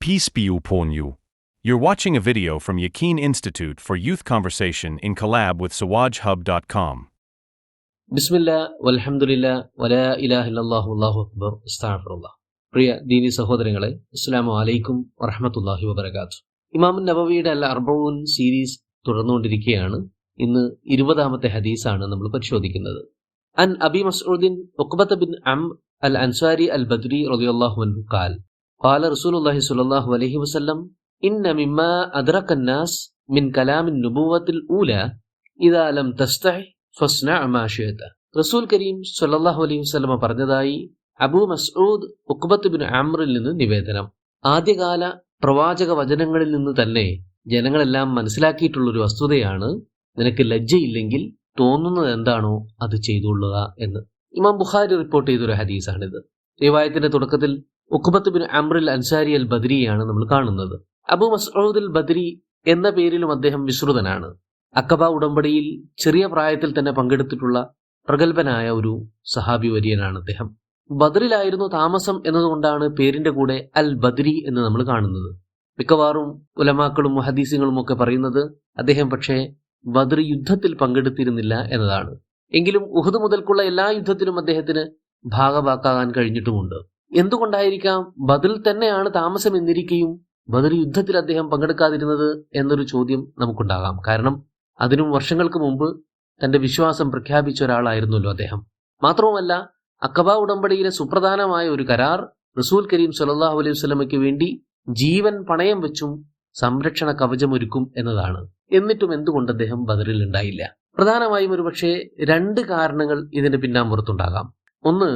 Peace be upon you. You're watching a video from Yaqeen Institute for Youth Conversation in collab with sawajhub.com. ബിസ്മില്ലാ വൽഹംദുലില്ലാ വലാ ഇലാഹ ഇല്ലല്ലാഹു വല്ലാഹു അക്ബർ അസ്തഗ്ഫിറുല്ലാഹ്. പ്രിയ ദീനി സഹോദരങ്ങളെ, അസ്സലാമു അലൈക്കും വറഹ്മത്തുള്ളാഹി വബറകാതുഹു. ഇമാം നബവിയുടെ അൽ അർബഊൻ സീരീസ് തുടർന്നുകൊണ്ടിരിക്കുകയാണ്. ഇന്ന് 20ാമത്തെ ഹദീസാണ് നമ്മൾ പരിശോധിക്കുന്നത്. അൻ അബി മസ്ഊദിൻ ഉഖ്ബത ബിൻ അംർ അൽ അൻസാരി അൽ ബദ്രി റളിയല്ലാഹു അൻഹു ഖാൽ ഖാല റസൂലുള്ളാഹി സ്വല്ലല്ലാഹു അലൈഹി വസല്ലം ഇന്ന മിമ്മാ അദ്റക الناس മിൻ കലാമിൻ നുബുവത്തിൽ ഊലാ ഇദാ ലം തസ്തഹി ഫസ്ന മാ ശിഅത. റസൂൽ കരീം സ്വല്ലല്ലാഹു അലൈഹി വസല്ലം പറഞ്ഞതായി അബൂ മസ്ഊദ് ഉഖ്ബത്ത് ബിൻ അംറിൽ നിന്ന് നിവേദനം. ആദ്യകാല പ്രവാചക വചനങ്ങളിൽ നിന്ന് തന്നെ ജനങ്ങളെല്ലാം മനസ്സിലാക്കിയിട്ടുള്ളൊരു വസ്തുതയാണ്, നിനക്ക് ലജ്ജയില്ലെങ്കിൽ തോന്നുന്നത് എന്താണോ അത് ചെയ്തുകൊള്ളുക എന്ന്. ഇമാം ബുഖാരി റിപ്പോർട്ട് ചെയ്തൊരു ഹദീസാണിത്. റിവായത്തിന്റെ തുടക്കത്തിൽ ഉഖ്ബത്ത് ബിൻ അംറിൽ അൻസാരി അൽ ബദ്രിയാണ് നമ്മൾ കാണുന്നത്. അബൂ മസ്ഊദ് അൽ ബദ്രി എന്ന പേരിലും അദ്ദേഹം വിശ്രുതനാണ്. അഖബ ഉടമ്പടിയിൽ ചെറിയ പ്രായത്തിൽ തന്നെ പങ്കെടുത്തിട്ടുള്ള പ്രഗത്ഭനായ ഒരു സഹാബി വര്യനാണ് അദ്ദേഹം. ബദറിലായിരുന്നു താമസം എന്നതുകൊണ്ടാണ് പേരിന്റെ കൂടെ അൽ ബദ്രി എന്ന് നമ്മൾ കാണുന്നത്. മിക്കവാറും ഉലമാക്കളും മുഹദ്ദീസുകളും ഒക്കെ പറയുന്നത് അദ്ദേഹം പക്ഷേ ബദർ യുദ്ധത്തിൽ പങ്കെടുത്തിരുന്നില്ല എന്നതാണ്. എങ്കിലും ഉഹദ് മുതൽക്കുള്ള എല്ലാ യുദ്ധത്തിലും അദ്ദേഹത്തിന് ഭാഗവാക്കാകാൻ കഴിഞ്ഞിട്ടുമുണ്ട്. എന്തുകൊണ്ടായിരിക്കാം ബദറിൽ തന്നെയാണ് താമസം എന്നിരിക്കെയും ബദർ യുദ്ധത്തിൽ അദ്ദേഹം പങ്കെടുക്കാതിരുന്നത് എന്നൊരു ചോദ്യം നമുക്കുണ്ടാകാം. കാരണം അതിനും വർഷങ്ങൾക്ക് മുമ്പ് തന്റെ വിശ്വാസം പ്രഖ്യാപിച്ച ഒരാളായിരുന്നല്ലോ അദ്ദേഹം. മാത്രവുമല്ല, അഖബ ഉടമ്പടിയിലെ സുപ്രധാനമായ ഒരു കരാർ റസൂൽ കരീം സ്വല്ലല്ലാഹു അലൈഹി വസല്ലമയ്ക്ക് വേണ്ടി ജീവൻ പണയം വെച്ചും സംരക്ഷണ കവചമൊരുക്കും എന്നതാണ്. എന്നിട്ടും എന്തുകൊണ്ട് അദ്ദേഹം ബദറിൽ ഉണ്ടായില്ല? പ്രധാനമായും ഒരുപക്ഷെ 2 കാരണങ്ങൾ ഇതിന്റെ പിന്നാമ്പുറത്തുണ്ടാകാം. ഒന്ന്,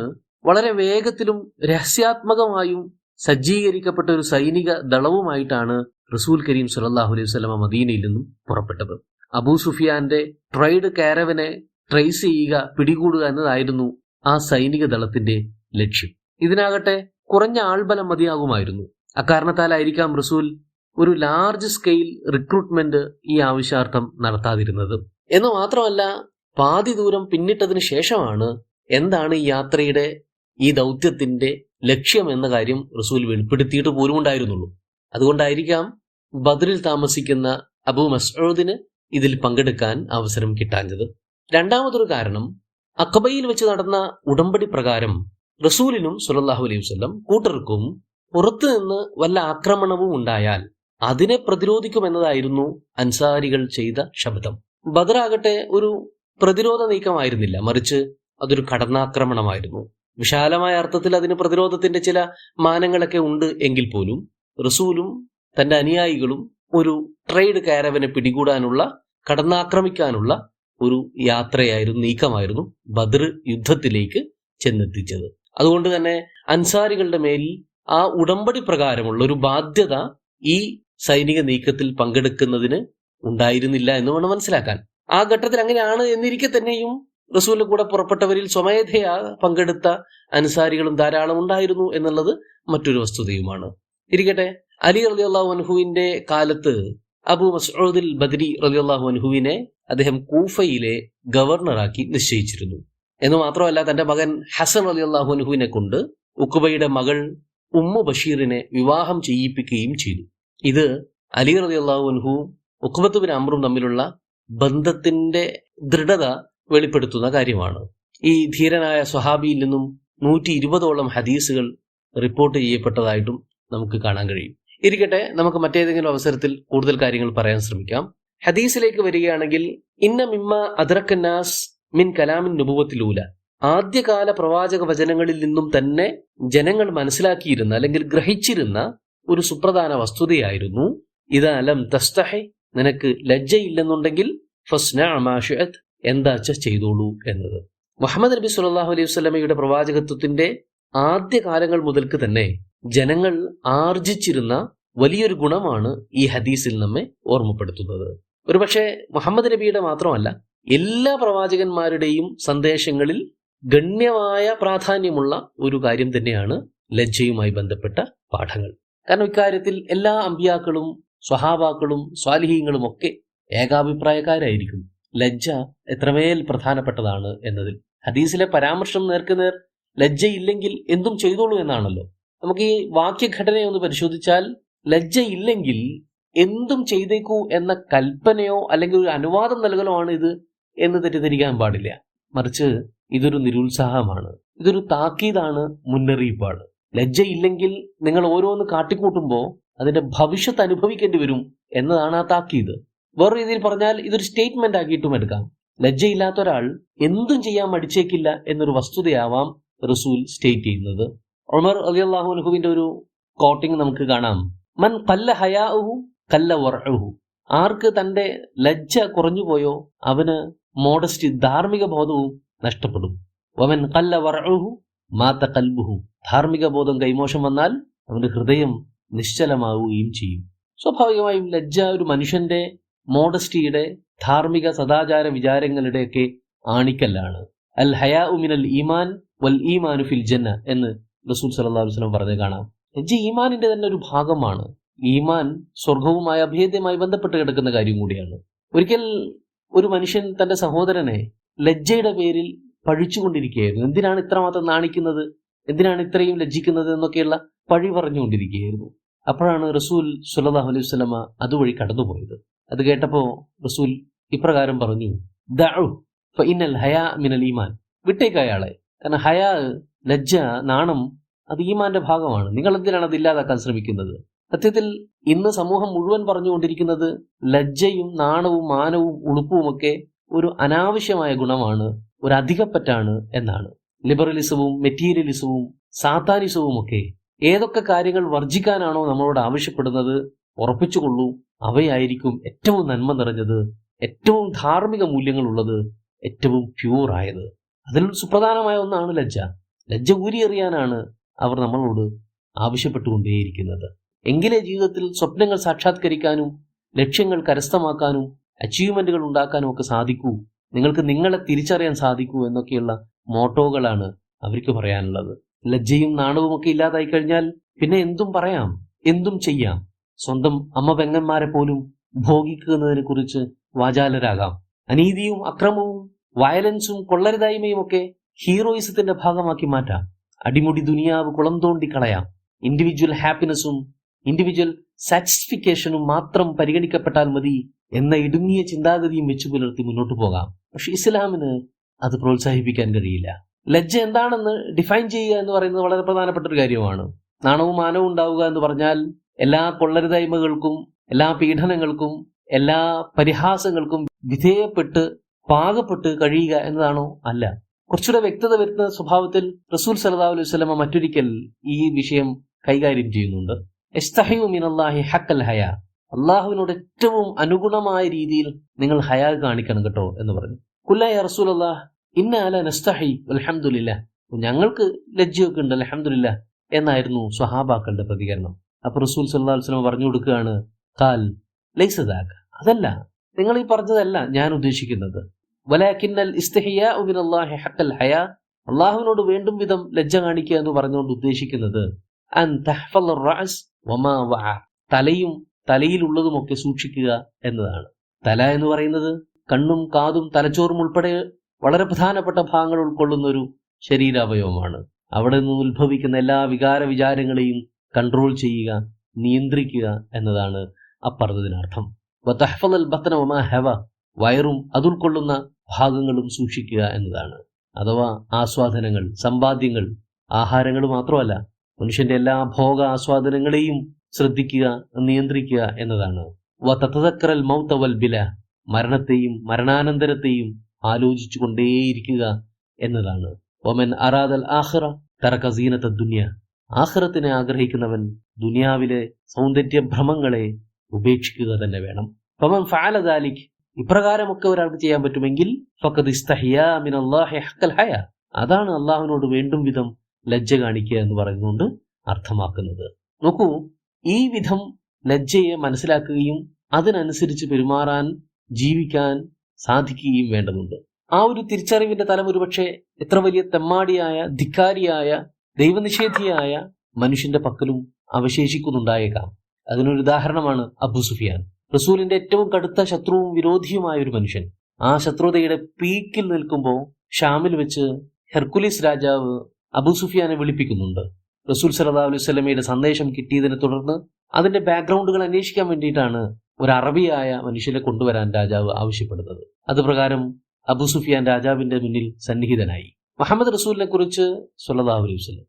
വളരെ വേഗത്തിലും രഹസ്യാത്മകമായും സജ്ജീകരിക്കപ്പെട്ട ഒരു സൈനിക ദളവുമായിട്ടാണ് റസൂൽ കരീം സ്വല്ലല്ലാഹു അലൈഹി വസല്ലമ മദീനയിൽ നിന്നും പുറപ്പെട്ടത്. അബൂ സുഫിയാന്റെ ട്രൈഡ് കാരവനെ ട്രേസ് ചെയ്യുക, പിടികൂടുക എന്നതായിരുന്നു ആ സൈനിക ദളത്തിന്റെ ലക്ഷ്യം. ഇതിനാകട്ടെ കുറഞ്ഞ ആൾബലം മതിയാകുമായിരുന്നു. അക്കാരണത്താലായിരിക്കാം റസൂൽ ഒരു ലാർജ് സ്കെയിൽ റിക്രൂട്ട്മെന്റ് ഈ ആവശ്യാർത്ഥം നടത്താതിരുന്നത്. എന്ന് മാത്രമല്ല, പാതി ദൂരം പിന്നിട്ടതിന് ശേഷമാണ് എന്താണ് ഈ യാത്രയുടെ, ഈ ദൗത്യത്തിന്റെ ലക്ഷ്യം എന്ന കാര്യം റസൂൽ വെളിപ്പെടുത്തിയിട്ട് പോലും ഉണ്ടായിരുന്നുള്ളൂ. അതുകൊണ്ടായിരിക്കാം ബദറിൽ താമസിക്കുന്ന അബൂ മസ്ഊദിന് ഇതിൽ പങ്കെടുക്കാൻ അവസരം കിട്ടാഞ്ഞത്. രണ്ടാമതൊരു കാരണം, അഖബയിൽ വെച്ച് നടന്ന ഉടമ്പടി പ്രകാരം റസൂലിനും സ്വല്ലല്ലാഹു അലൈഹി വസല്ലം കൂട്ടർക്കും പുറത്തു നിന്ന് വല്ല ആക്രമണവും ഉണ്ടായാൽ അതിനെ പ്രതിരോധിക്കുമെന്നതായിരുന്നു അൻസാരികൾ ചെയ്ത ശബ്ദം. ബദറാകട്ടെ ഒരു പ്രതിരോധ നീക്കമായിരുന്നില്ല, മറിച്ച് അതൊരു കടന്നാക്രമണമായിരുന്നു. വിശാലമായ അർത്ഥത്തിൽ അതിന് പ്രതിരോധത്തിന്റെ ചില മാനങ്ങളൊക്കെ ഉണ്ട് എങ്കിൽ പോലും റസൂലും തന്റെ അനുയായികളും ഒരു ട്രേഡ് കാരവനെ പിടികൂടാനുള്ള, കടന്നാക്രമിക്കാനുള്ള ഒരു യാത്രയായിരുന്നു, നീക്കമായിരുന്നു ബദർ യുദ്ധത്തിലേക്ക് ചെന്നെത്തിച്ചത്. അതുകൊണ്ട് തന്നെ അൻസാരികളുടെ മേൽ ആ ഉടമ്പടി പ്രകാരമുള്ള ഒരു ബാധ്യത ഈ സൈനിക നീക്കത്തിൽ പങ്കെടുക്കുന്നതിന് ഉണ്ടായിരുന്നില്ല എന്ന് വേണം മനസ്സിലാക്കാൻ. ആ ഘട്ടത്തിൽ അങ്ങനെയാണ് എന്നിരിക്കെ തന്നെയും റസൂലിന്റെ കൂടെ പുറപ്പെട്ടവരിൽ സ്വമേധയാ പങ്കെടുത്ത അൻസാരികളും ധാരാളം ഉണ്ടായിരുന്നു എന്നുള്ളത് മറ്റൊരു വസ്തുതയുമാണ്. ഇരിക്കട്ടെ, അലി റളിയല്ലാഹു അൻഹുവിന്റെ കാലത്ത് അബൂ മസ്ഊദ് അൽ ബദ്രി റളിയല്ലാഹു അൻഹുവിനെ അദ്ദേഹം കൂഫയിലെ ഗവർണറാക്കി നിശ്ചയിച്ചിരുന്നു. എന്ന് മാത്രമല്ല, തന്റെ മകൻ ഹസൻ റളിയല്ലാഹു അൻഹുവിനെ കൊണ്ട് ഉഖബയുടെ മകൾ ഉമ്മു ബഷീറിനെ വിവാഹം ചെയ്യിപ്പിക്കുകയും ചെയ്തു. ഇത് അലി റളിയല്ലാഹു അൻഹുവും ഉഖബത്ത് ബിൻ അംറും തമ്മിലുള്ള ബന്ധത്തിന്റെ ദൃഢത വെളിപ്പെടുത്തുന്ന കാര്യമാണ്. ഈ ധീരനായ സ്വഹാബിയിൽ നിന്നും 120ഓളം ഹദീസുകൾ റിപ്പോർട്ട് ചെയ്യപ്പെട്ടതായിട്ടും നമുക്ക് കാണാൻ കഴിയും. ഇരിക്കട്ടെ, നമുക്ക് മറ്റേതെങ്കിലും അവസരത്തിൽ കൂടുതൽ കാര്യങ്ങൾ പറയാൻ ശ്രമിക്കാം. ഹദീസിലേക്ക് വരികയാണെങ്കിൽ, ഇന്ന മിമ്മ അദ്റക الناس മിൻ കലാമിൻ നുബുവത്തിൽ ഊല, ആദ്യകാല പ്രവാചക വചനങ്ങളിൽ നിന്നും തന്നെ ജനങ്ങൾ മനസ്സിലാക്കിയിരുന്ന അല്ലെങ്കിൽ ഗ്രഹിച്ചിരുന്ന ഒരു സുപ്രധാന വസ്തുതയായിരുന്നു ഇദാ ലം തസ്തഹി, നിനക്ക് ലജ്ജയില്ലെന്നുണ്ടെങ്കിൽ ഫസ്ന മാ ശിഅത, എന്താച്ച ചെയ്തോളൂ എന്നത്. മുഹമ്മദ് നബി സ്വല്ലല്ലാഹു അലൈഹി വസല്ലമയുടെ പ്രവാചകത്വത്തിന്റെ ആദ്യ കാലങ്ങൾ മുതൽക്ക് തന്നെ ജനങ്ങൾ ആർജിച്ചിരുന്ന വലിയൊരു ഗുണമാണ് ഈ ഹദീസിൽ നമ്മെ ഓർമ്മപ്പെടുത്തുന്നത്. ഒരുപക്ഷെ മുഹമ്മദ് നബിയുടെ മാത്രമല്ല, എല്ലാ പ്രവാചകന്മാരുടെയും സന്ദേശങ്ങളിൽ ഗണ്യമായ പ്രാധാന്യമുള്ള ഒരു കാര്യം തന്നെയാണ് ലജ്ജയുമായി ബന്ധപ്പെട്ട പാഠങ്ങൾ. കാരണം ഇക്കാര്യത്തിൽ എല്ലാ അമ്പിയാക്കളും സ്വഹാബാക്കളും സ്വാലിഹീങ്ങളും ഒക്കെ ഏകാഭിപ്രായക്കാരായിരിക്കും. ലജ്ജ എത്രമേൽ പ്രധാനപ്പെട്ടതാണ് എന്നതിൽ. ഹദീസിലെ പരാമർശം നേർക്കുനേർ ലജ്ജയില്ലെങ്കിൽ എന്തും ചെയ്തോളൂ എന്നാണല്ലോ. നമുക്ക് ഈ വാക്യഘടനയെ ഒന്ന് പരിശോധിച്ചാൽ ലജ്ജയില്ലെങ്കിൽ എന്തും ചെയ്തേക്കൂ എന്ന കൽപ്പനയോ അല്ലെങ്കിൽ ഒരു അനുവാദം നൽകലോ ആണ് ഇത് എന്ന് തെറ്റിദ്ധരിക്കാൻ പാടില്ല. മറിച്ച് ഇതൊരു നിരുത്സാഹമാണ്, ഇതൊരു താക്കീതാണ്, മുന്നറിയിപ്പാണ്. ലജ്ജയില്ലെങ്കിൽ നിങ്ങൾ ഓരോന്ന് കാട്ടിക്കൂട്ടുമ്പോൾ അതിന്റെ ഭവിഷ്യത്ത് അനുഭവിക്കേണ്ടി വരും എന്നതാണ് ആ താക്കീത്. വേറെ രീതിയിൽ പറഞ്ഞാൽ ഇതൊരു സ്റ്റേറ്റ്മെന്റ് ആക്കിയിട്ടും എടുക്കാം. ലജ്ജയില്ലാത്ത ഒരാൾ എന്തും ചെയ്യാൻ മടിച്ചേക്കില്ല എന്നൊരു വസ്തുതയാവാം റസൂൽ സ്റ്റേറ്റ് ചെയ്യുന്നത്. ഉമർ റളിയല്ലാഹു അൻഹുവിന്റെ ഒരു കോട്ടിംഗ് നമുക്ക് കാണാം. മൻ ഖല്ല ഹയാഉഹു ഖല്ല വറഉഹു. ആർക്ക് തന്റെ ലജ്ജ കുറഞ്ഞു പോയോ അവന് മോഡസ്റ്റി, ധാർമ്മിക ബോധവും നഷ്ടപ്പെടും. വമൻ ഖല്ല വറഉഹു മാത ഖൽബുഹു. ധാർമ്മിക ബോധം കൈമോശം വന്നാൽ അവന്റെ ഹൃദയം നിശ്ചലമാവുകയും ചെയ്യും. സ്വാഭാവികമായും ലജ്ജ ഒരു മനുഷ്യന്റെ മോഡസ്റ്റിയുടെ, ധാർമ്മിക സദാചാര വിചാരങ്ങളുടെയൊക്കെ ആണിക്കല്ലാണ്. അൽ ഹയാഉ മിനൽ ഈമാൻ വൽ ഈമാനു ഫിൽ ജന്ന എന്ന് റസൂൽ സല്ലല്ലാഹു അലൈഹി വസല്ലം പറഞ്ഞു കാണാം. ലജ്ജ ഈമാനിന്റെ തന്നെ ഒരു ഭാഗമാണ്. ഈമാൻ സ്വർഗവുമായി അഭേദ്യമായി ബന്ധപ്പെട്ട് കിടക്കുന്ന കാര്യം കൂടിയാണ്. ഒരിക്കൽ ഒരു മനുഷ്യൻ തന്റെ സഹോദരനെ ലജ്ജയുടെ പേരിൽ പഴിച്ചുകൊണ്ടിരിക്കുകയായിരുന്നു. എന്തിനാണ് ഇത്രമാത്രം നാണിക്കുന്നത്, എന്തിനാണ് ഇത്രയും ലജ്ജിക്കുന്നത് എന്നൊക്കെയുള്ള പഴി പറഞ്ഞുകൊണ്ടിരിക്കുകയായിരുന്നു. അപ്പോഴാണ് റസൂൽ സ്വല്ലല്ലാഹു അലൈഹി വസല്ലമ അതുവഴി കടന്നുപോയത്. അത് കേട്ടപ്പോൾ റസൂൽ ഇപ്രകാരം പറഞ്ഞു, ദഉ ഫഇന്നൽ ഹയാ മിനൽ ഈമാൻ. വിട്ടേക്ക് അയാളെ, കാരണം ഹയാ, ലജ്ജ, നാണം അത് ഈമാന്റെ ഭാഗമാണ്. നിങ്ങൾ എന്തിനാണ് അത് ഇല്ലാതാക്കാൻ ശ്രമിക്കുന്നത്? സത്യത്തിൽ ഇന്ന് സമൂഹം മുഴുവൻ പറഞ്ഞുകൊണ്ടിരിക്കുന്നത് ലജ്ജയും നാണവും മാനവും ഉളുപ്പുമൊക്കെ ഒരു അനാവശ്യമായ ഗുണമാണ്, ഒരു അധികപ്പറ്റാണ് എന്നാണ്. ലിബറലിസവും മെറ്റീരിയലിസവും സാത്താനിസവും ഒക്കെ ഏതൊക്കെ കാര്യങ്ങൾ വർജിക്കാനാണോ നമ്മളോട് ആവശ്യപ്പെടുന്നത് ഉറപ്പിച്ചുകൊള്ളൂ, അവയായിരിക്കും ഏറ്റവും നന്മ നിറഞ്ഞത്, ഏറ്റവും ധാർമ്മിക മൂല്യങ്ങളുള്ളത്, ഏറ്റവും പ്യൂർ ആയത്. അതിൽ സുപ്രധാനമായ ഒന്നാണ് ലജ്ജ. ലജ്ജ ഊരിയെറിയാനാണ് അവർ നമ്മളോട് ആവശ്യപ്പെട്ടുകൊണ്ടേയിരിക്കുന്നത്. എങ്കിലേ ജീവിതത്തിൽ സ്വപ്നങ്ങൾ സാക്ഷാത്കരിക്കാനും ലക്ഷ്യങ്ങൾ കരസ്ഥമാക്കാനും അച്ചീവ്മെന്റുകൾ ഉണ്ടാക്കാനും ഒക്കെ സാധിക്കൂ, നിങ്ങൾക്ക് നിങ്ങളെ തിരിച്ചറിയാൻ സാധിക്കൂ എന്നൊക്കെയുള്ള മോട്ടോകളാണ് അവർക്ക് പറയാനുള്ളത്. ലജ്ജയും നാണവും ഒക്കെ ഇല്ലാതായി കഴിഞ്ഞാൽ പിന്നെ എന്തും പറയാം, എന്തും ചെയ്യാം. സ്വന്തം അമ്മ പെങ്ങന്മാരെ പോലും ഭോഗിക്കുന്നതിനെ കുറിച്ച് വാചാലരാകാം. അനീതിയും അക്രമവും വയലൻസും കൊള്ളരുതായ്മയും ഒക്കെ ഹീറോയിസത്തിന്റെ ഭാഗമാക്കി മാറ്റാം. അടിമുടി ദുനിയാവ് കുളം തോണ്ടി കളയാം. ഇൻഡിവിജ്വൽ ഹാപ്പിനെസ്സും ഇൻഡിവിജ്വൽ സാറ്റിസ്ഫിക്കേഷനും മാത്രം പരിഗണിക്കപ്പെട്ടാൽ മതി എന്ന ഇടുങ്ങിയ ചിന്താഗതിയും വെച്ചു പുലർത്തി മുന്നോട്ട് പോകാം. പക്ഷെ ഇസ്ലാമിന് അത് പ്രോത്സാഹിപ്പിക്കാൻ കഴിയില്ല. ലജ്ജ എന്താണെന്ന് ഡിഫൈൻ ചെയ്യുക എന്ന് പറയുന്നത് വളരെ പ്രധാനപ്പെട്ട ഒരു കാര്യമാണ്. നാണവും മാനവും ഉണ്ടാവുക എന്ന് പറഞ്ഞാൽ എല്ലാ കൊള്ളരുതായ്മകൾക്കും, എല്ലാ പീഡനങ്ങൾക്കും, എല്ലാ പരിഹാസങ്ങൾക്കും വിധേയപ്പെട്ട് പാകപ്പെട്ട് കഴിയുക എന്നതാണോ? അല്ല. കുറച്ചുകൂടെ വ്യക്തത വരുത്തുന്ന സ്വഭാവത്തിൽ റസൂൽ സല്ലല്ലാഹു അലൈഹി വസല്ലമ മറ്റൊരിക്കൽ ഈ വിഷയം കൈകാര്യം ചെയ്യുന്നുണ്ട്. ഇസ്തഹിയു മിനല്ലാഹി ഹഖൽ ഹയാ. അള്ളാഹുവിനോട് ഏറ്റവും അനുഗുണമായ രീതിയിൽ നിങ്ങൾ ഹയാ കാണിക്കണം കേട്ടോ എന്ന് പറഞ്ഞു. ഖുൽ യാ റസൂലല്ലാഹ് ഇന്ന അല നസ്തഹി വൽഹംദുലില്ലാഹ്. ഞങ്ങൾക്ക് ലജ്ജയൊക്കെ ഉണ്ട് അൽഹംദുലില്ലാഹ് എന്നായിരുന്നു സ്വഹാബാക്കളുടെ പ്രതികരണം. അപ്പൊ റസൂൽ സല്ലല്ലാഹു അലൈഹി വസല്ലം പറഞ്ഞു കൊടുക്കുകയാണ്, ഖാൽ ലൈസ ദാക. അതല്ല, നിങ്ങൾ ഈ പറഞ്ഞതല്ല ഞാൻ ഉദ്ദേശിക്കുന്നത്. വലാകിന്നൽ ഇസ്തിഹിയാഉ മിനല്ലാഹി ഹഖൽ ഹയാ. അള്ളാഹുവിനോട് വേണ്ടും വിധം ലജ്ജ കാണിക്കുക എന്ന് പറഞ്ഞുകൊണ്ട് ഉദ്ദേശിക്കുന്നത് അൻ തഹ്ഫൽ റഅസ് വമാ വഅ. തലയും തലയിലുള്ളതുമൊക്കെ സൂക്ഷിക്കുക എന്നതാണ്. തല എന്ന് പറയുന്നത് കണ്ണും കാതും തലച്ചോറും ഉൾപ്പെടെ വളരെ പ്രധാനപ്പെട്ട ഭാഗങ്ങൾ ഉൾക്കൊള്ളുന്ന ഒരു ശരീരാവയവമാണ്. അവിടെ നിന്ന് ഉത്ഭവിക്കുന്ന എല്ലാ വികാര വിചാരങ്ങളെയും കൺട്രോൾ ചെയ്യുക, നിയന്ത്രിക്കുക എന്നതാണ് അപ്പറഞ്ഞതിനർത്ഥം. വതഹ്ഫൽ അൽ ബത്ന വമാ ഹവ. വയറും അതുൾക്കൊള്ളുന്ന ഭാഗങ്ങളും സൂക്ഷിക്കുക എന്നതാണ്. അഥവാ ആസ്വാദനങ്ങൾ, സമ്പാദ്യങ്ങൾ, ആഹാരങ്ങൾ മാത്രമല്ല, മനുഷ്യന്റെ എല്ലാ ഭോഗ ആസ്വാദനങ്ങളെയും ശ്രദ്ധിക്കുക, നിയന്ത്രിക്കുക എന്നതാണ്. വതതദക്കറൽ മൗത വൽ ബില. മരണത്തെയും മരണാനന്തരത്തെയും ആലോചിച്ചു കൊണ്ടേയിരിക്കുക എന്നതാണ്. വമൻ അറാദൽ ആഖിറ തറക സീനത ദുനിയ. ആഖിറത്തിനെ ആഗ്രഹിക്കുന്നവൻ ദുനിയാവിലെ സൗന്ദര്യഭ്രമങ്ങളെ ഉപേക്ഷിക്കുക തന്നെ വേണം. ഫമൻ ഫഅല ദാലിക്. ഇപ്രകാരമൊക്കെ ഒരാൾക്ക് ചെയ്യാൻ പറ്റുമെങ്കിൽ ഫഖദ് ഇസ്തഹിയാ മിനല്ലാഹി ഹഖൽ ഹയാ. അതാണ് അള്ളാഹുവിനോട് വേണ്ടും വിധം ലജ്ജ കാണിക്കുക എന്ന് പറയുന്നുകൊണ്ട് അർത്ഥമാക്കുന്നത്. നോക്കൂ, ഈ വിധം ലജ്ജയെ മനസ്സിലാക്കുകയും അതിനനുസരിച്ച് പെരുമാറാൻ, ജീവിക്കാൻ സാധിക്കുകയും വേണ്ടതുണ്ട്. ആ ഒരു തിരിച്ചറിവിന്റെ തലം ഒരുപക്ഷെ എത്ര വലിയ തെമ്മാടിയായ, ധിക്കാരിയായ, ദൈവനിഷേധിയായ മനുഷ്യന്റെ പക്കലും അവശേഷിക്കുന്നുണ്ടായേക്കാം. അതിനൊരു ഉദാഹരണമാണ് അബൂ സുഫിയാൻ. റസൂലിന്റെ ഏറ്റവും കടുത്ത ശത്രുവും വിരോധിയുമായ ഒരു മനുഷ്യൻ. ആ ശത്രുതയുടെ പീക്കിൽ നിൽക്കുമ്പോൾ ഷാമിൽ വെച്ച് ഹെർക്കുലിസ് രാജാവ് അബൂ സുഫിയാനെ വിളിപ്പിക്കുന്നുണ്ട്. റസൂൽ സല്ലല്ലാഹു അലൈഹി വസല്ലമയുടെ സന്ദേശം കിട്ടിയതിനെ തുടർന്ന് അതിന്റെ ബാക്ക്ഗ്രൗണ്ടുകൾ അന്വേഷിക്കാൻ വേണ്ടിയിട്ടാണ് ഒരു അറബിയായ മനുഷ്യനെ കൊണ്ടുവരാൻ രാജാവ് ആവശ്യപ്പെടുന്നത്. അതുപ്രകാരം അബൂ സുഫിയാൻ രാജാവിന്റെ മുന്നിൽ സന്നിഹിതനായി. മുഹമ്മദ് റസൂലിനെ കുറിച്ച് സ്വല്ലല്ലാഹു അലൈഹി വസല്ലം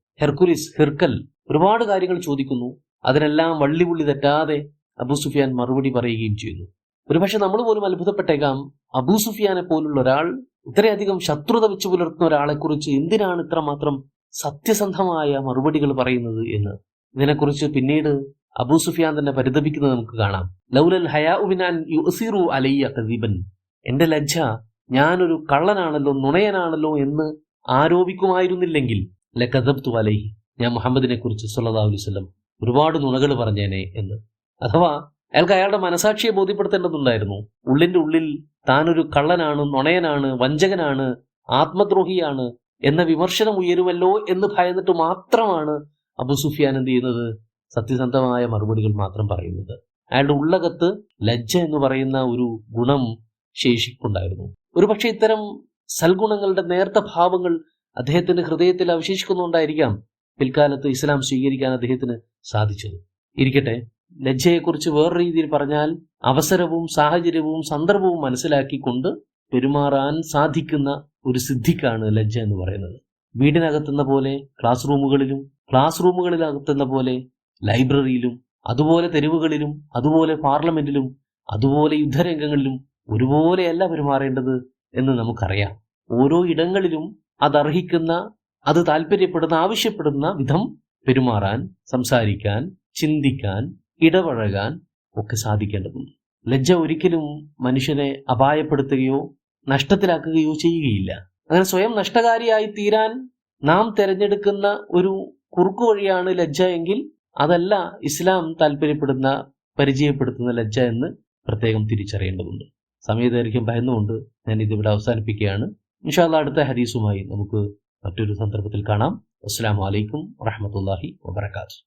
ഹിർക്കൽ ഒരുപാട് കാര്യങ്ങൾ ചോദിക്കുന്നു. അതിനെല്ലാം വള്ളിപുള്ളി തെറ്റാതെ അബൂ സുഫിയാൻ മറുപടി പറയുകയും ചെയ്യുന്നു. ഒരുപക്ഷെ നമ്മൾ പോലും അത്ഭുതപ്പെട്ടേക്കാം, അബൂ സുഫിയാനെ പോലുള്ള ഒരാൾ, ഇത്രയധികം ശത്രുത വെച്ച് പുലർത്തുന്ന ഒരാളെ കുറിച്ച് എന്തിനാണ് ഇത്രമാത്രം സത്യസന്ധമായ മറുപടികൾ പറയുന്നത് എന്ന്. ഇതിനെക്കുറിച്ച് പിന്നീട് അബൂ സുഫിയാൻ തന്നെ പരിതപിക്കുന്നത് നമുക്ക് കാണാം. ലൗലൽ ഹയാഉ മിൻ അൻ യുസിറു അലയ്യ കദിബൻ, എന്റെ ലജ്ജ ഞാനൊരു കള്ളനാണല്ലോ, നുണയനാണല്ലോ എന്ന് ആരോപിക്കുമായിരുന്നില്ലെങ്കിൽ ലകദബ്തു അലൈഹി, ഞാൻ മുഹമ്മദിനെ കുറിച്ച് സ്വല്ലല്ലാഹു അലൈഹി വസല്ലം ഒരുപാട് നുണകൾ പറഞ്ഞേനെ എന്ന്. അഥവാ അയാൾക്ക് അയാളുടെ മനസാക്ഷിയെ ബോധ്യപ്പെടുത്തേണ്ടതുണ്ടായിരുന്നു. ഉള്ളിന്റെ ഉള്ളിൽ താനൊരു കള്ളനാണ്, നുണയനാണ്, വഞ്ചകനാണ്, ആത്മദ്രോഹിയാണ് എന്ന വിമർശനം ഉയരുമല്ലോ എന്ന് ഭയന്നിട്ട് മാത്രമാണ് അബൂ സുഫിയാൻ എന്ത് ചെയ്യുന്നത്, സത്യസന്ധമായ മറുപടികൾ മാത്രം പറയുന്നത്. അയാളുടെ ഉള്ളകത്ത് ലജ്ജ എന്ന് പറയുന്ന ഒരു ഗുണം ശേഷിക്കുണ്ടായിരുന്നു. ഒരുപക്ഷെ ഇത്തരം സൽഗുണങ്ങളുടെ നേർത്ത ഭാവങ്ങൾ അദ്ദേഹത്തിന്റെ ഹൃദയത്തിൽ അവശേഷിക്കുന്നുണ്ടായിരിക്കാം പിൽക്കാലത്ത് ഇസ്ലാം സ്വീകരിക്കാൻ അദ്ദേഹത്തിന് സാധിച്ചത്. ഇരിക്കട്ടെ, ലജ്ജയെക്കുറിച്ച് വേറെ രീതിയിൽ പറഞ്ഞാൽ അവസരവും സാഹചര്യവും സന്ദർഭവും മനസ്സിലാക്കിക്കൊണ്ട് പെരുമാറാൻ സാധിക്കുന്ന ഒരു സിദ്ധിക്കാണ് ലജ്ജ എന്ന് പറയുന്നത്. വീടിനകത്തുന്ന പോലെ ക്ലാസ് റൂമുകളിലകത്തുന്ന പോലെ ലൈബ്രറിയിലും, അതുപോലെ തെരുവുകളിലും, അതുപോലെ പാർലമെന്റിലും, അതുപോലെ യുദ്ധരംഗങ്ങളിലും ഒരുപോലെയല്ല പെരുമാറേണ്ടത് എന്ന് നമുക്കറിയാം. ഓരോ ഇടങ്ങളിലും അതർഹിക്കുന്ന, അത് താല്പര്യപ്പെടുന്ന, ആവശ്യപ്പെടുന്ന വിധം പെരുമാറാൻ, സംസാരിക്കാൻ, ചിന്തിക്കാൻ, ഇടപഴകാൻ ഒക്കെ സാധിക്കേണ്ടതുണ്ട്. ലജ്ജ ഒരിക്കലും മനുഷ്യനെ അപായപ്പെടുത്തുകയോ നഷ്ടത്തിലാക്കുകയോ ചെയ്യുകയില്ല. അങ്ങനെ സ്വയം നഷ്ടകാരിയായി തീരാൻ നാം തിരഞ്ഞെടുക്കുന്ന ഒരു കുറുക്കു വഴിയാണ് ലജ്ജ എങ്കിൽ അതല്ല ഇസ്ലാം താല്പര്യപ്പെടുന്ന, പരിചയപ്പെടുത്തുന്ന ലജ്ജ എന്ന് പ്രത്യേകം തിരിച്ചറിയേണ്ടതുണ്ട്. സമയദൈർഘ്യം ഭയന്നുകൊണ്ട് ഞാൻ ഇതിവിടെ അവസാനിപ്പിക്കുകയാണ്. ഇൻഷാ അല്ലാഹ് അടുത്ത ഹദീസുമായി നമുക്ക് മറ്റൊരു സന്ദർഭത്തിൽ കാണാം. അസ്സലാമു അലൈക്കും വറഹ്മത്തുള്ളാഹി വബറകാതുഹു.